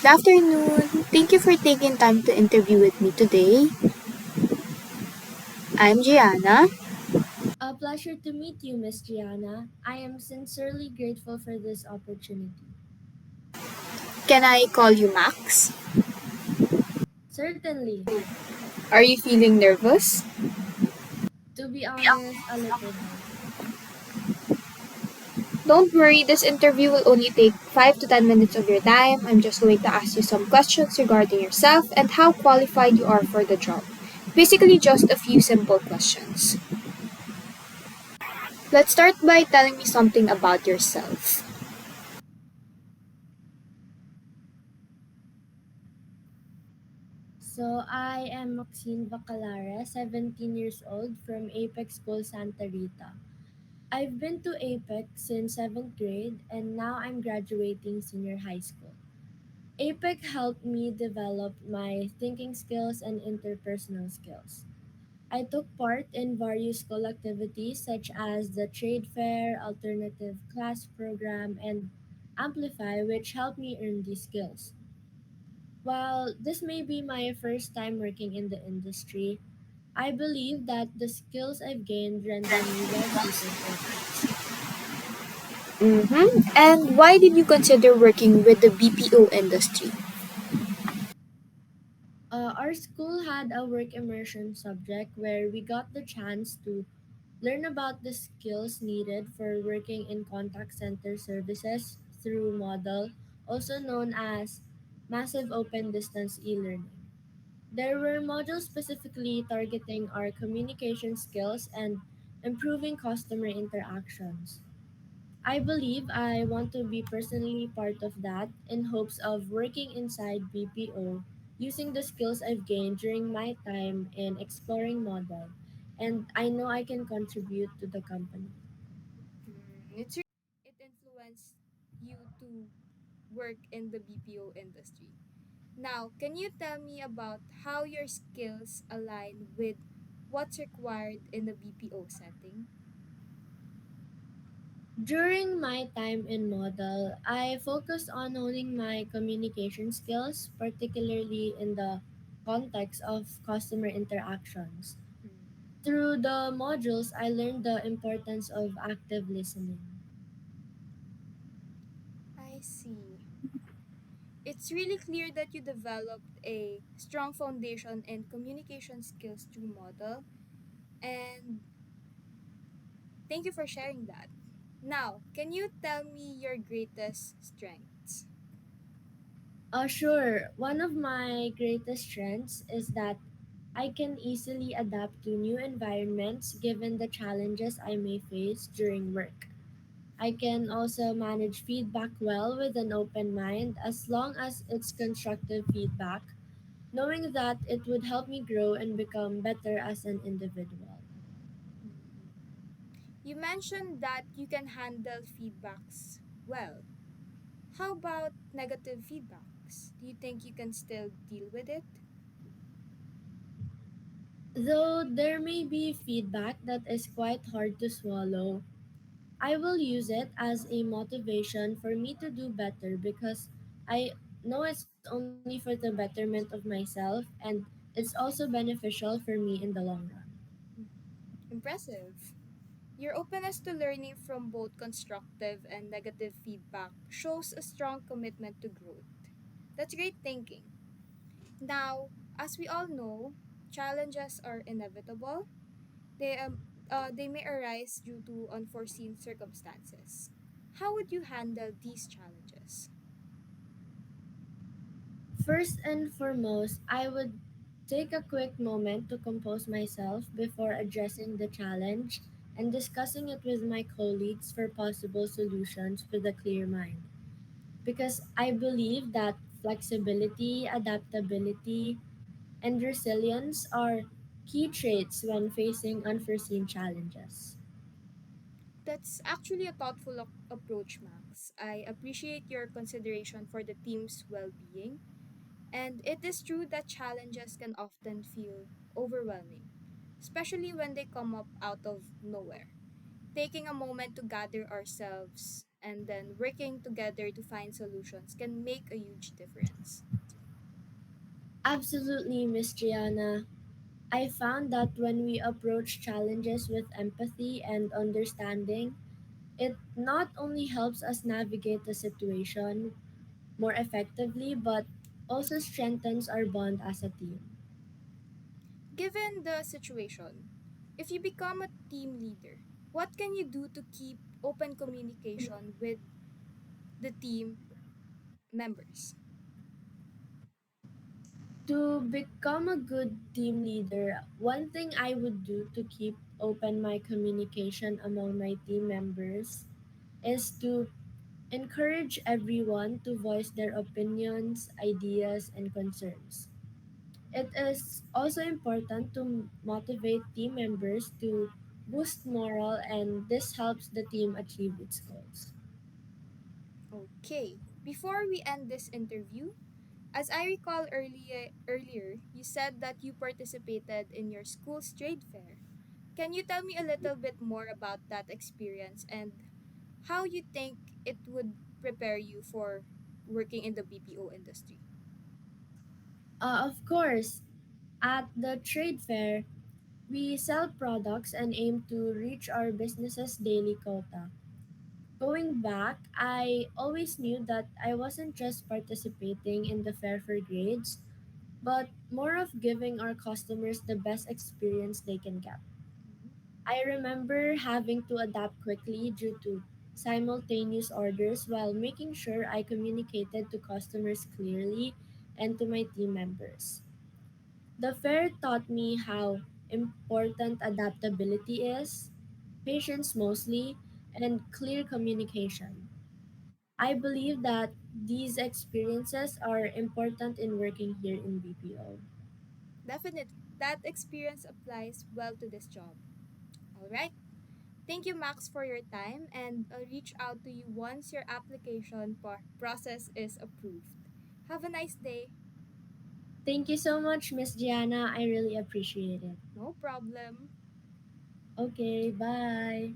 Good afternoon. Thank you for taking time to interview with me today. I'm Gianna. A pleasure to meet you, Miss Gianna. I am sincerely grateful for this opportunity. Can I call you Max? Certainly, Are you feeling nervous? to be honest, a little bit. Don't worry, this interview will only take 5 to 10 minutes of your time. I'm just going to ask you some questions regarding yourself and how qualified you are for the job. Basically, just a few simple questions. Let's start by telling me something about yourself. So, I am Maxine Bacalara, 17 years old from Apex School Santa Rita. I've been to Apex since 7th grade and now I'm graduating senior high school. APEC helped me develop my thinking skills and interpersonal skills. I took part in various school activities such as the trade fair, alternative class program, and Amplify, which helped me earn these skills. While this may be my first time working in the industry, I believe that the skills I've gained render me well suited for the task. And why did you consider working with the BPO industry? Our school had a work immersion subject where we got the chance to learn about the skills needed for working in contact center services through Model, also known as Massive Open Distance e-learning. There were modules specifically targeting our communication skills and improving customer interactions. I believe I want to be personally part of that in hopes of working inside BPO using the skills I've gained during my time in exploring model, and I know I can contribute to the company. It's really it influenced you to work in the BPO industry. Now, can you tell me about how your skills align with what's required in the BPO setting? During my time in model, I focused on honing my communication skills, particularly in the context of customer interactions. Through the modules, I learned the importance of active listening. I see. It's really clear that you developed a strong foundation in communication skills through model, and thank you for sharing that. Now, can you tell me your greatest strengths? Sure. One of my greatest strengths is that I can easily adapt to new environments given the challenges I may face during work. I can also manage feedback well with an open mind as long as it's constructive feedback, knowing that it would help me grow and become better as an individual. You mentioned that you can handle feedbacks well. How about negative feedbacks? Do you think you can still deal with it? Though there may be feedback that is quite hard to swallow, I will use it as a motivation for me to do better because I know it's only for the betterment of myself and it's also beneficial for me in the long run. Impressive. Your openness to learning from both constructive and negative feedback shows a strong commitment to growth. That's great thinking. Now, as we all know, challenges are inevitable. They may arise due to unforeseen circumstances. How would you handle these challenges? First and foremost, I would take a quick moment to compose myself before addressing the challenge and discussing it with my colleagues for possible solutions with a clear mind. Because I believe that flexibility, adaptability, and resilience are key traits when facing unforeseen challenges. That's actually a thoughtful approach, Max. I appreciate your consideration for the team's well being. And it is true that challenges can often feel overwhelming, especially when they come up out of nowhere. Taking a moment to gather ourselves and then working together to find solutions can make a huge difference. Absolutely, Miss Gianna. I found that when we approach challenges with empathy and understanding, it not only helps us navigate the situation more effectively, but also strengthens our bond as a team. Given the situation, if you become a team leader, what can you do to keep open communication with the team members? To become a good team leader, one thing I would do to keep open my communication among my team members is to encourage everyone to voice their opinions, ideas, and concerns. It is also important to motivate team members to boost morale, and this helps the team achieve its goals. Okay, before we end this interview, as I recall earlier, you said that you participated in your school's trade fair. Can you tell me a little bit more about that experience and how you think it would prepare you for working in the BPO industry? Of course, at the trade fair, we sell products and aim to reach our business's daily quota. Going back, I always knew that I wasn't just participating in the fair for grades, but more of giving our customers the best experience they can get. Mhm. I remember having to adapt quickly due to simultaneous orders while making sure I communicated to customers clearly and to my team members. The fair taught me how important adaptability is, patience mostly, and clear communication. I believe that these experiences are important in working here in BPO. Definitely, that experience applies well to this job. All right. Thank you, Max, for your time, and I'll reach out to you once your application process is approved. Have a nice day. Thank you so much, Miss Gianna. I really appreciate it. No problem. Okay, bye.